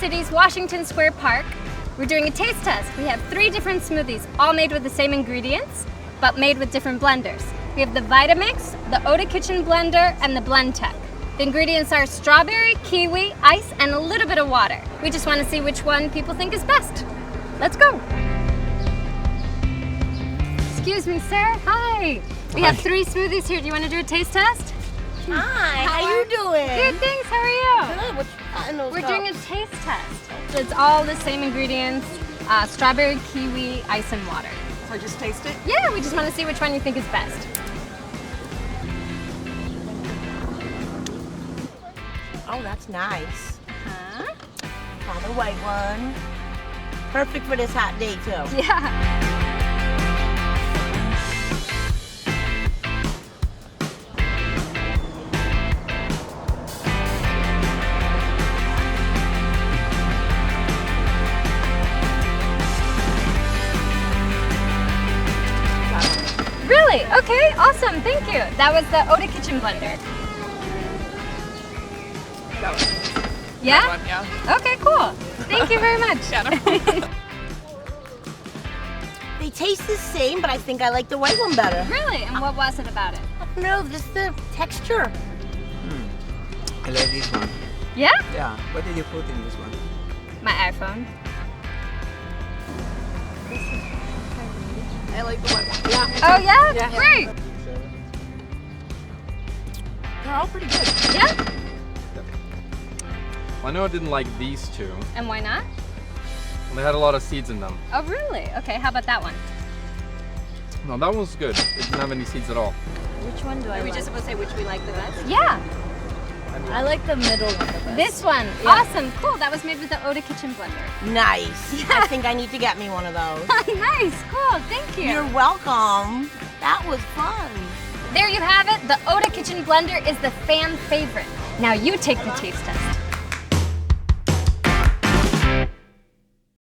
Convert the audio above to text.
City's Washington Square Park. We're doing a taste test. We have 3 different smoothies, all made with the same ingredients, but made with different blenders. We have the Vitamix, the Oda Kitchen blender, and the Blend Tech. The ingredients are strawberry, kiwi, ice, and a little bit of water. We just want to see which one people think is best. Let's go. Excuse me, sir. Hi. We have 3 smoothies here. Do you want to do a taste test? Hi, how you doing? Good, thanks. How are you? Good. We're doing a taste test. So it's all the same ingredients, strawberry, kiwi, ice, and water. So I just taste it? Yeah, we just want to see which one you think is best. Oh, that's nice. Huh? Oh, the white one. Perfect for this hot day, too. Yeah. Really? Okay, awesome. Thank you. That was the Oda Kitchen blender. That one. Yeah? That one, yeah. Okay, cool. Thank you very much. Yeah, no problem. They taste the same, but I think I like the white one better. Really? And what was it about it? No, just the texture. I like this one. Yeah? Yeah. What did you put in this one? My iPhone. I like the white one. Yeah. Oh yeah? Yeah. Great. They're all pretty good. Yeah? I know I didn't like these 2. And why not? They had a lot of seeds in them. Oh really? Okay, how about that one? No, that one's good. It didn't have any seeds at all. Which one do I Are we like? just supposed to say which we like the best? Yeah. I like the middle one the best. This one. Yeah. Awesome. Cool. That was made with the Oda Kitchen blender. Nice. I think I need to get me one of those. Nice. Cool. Thank you. You're welcome. That was fun. There you have it. The Oda Kitchen blender is the fan favorite. Now you take the taste test.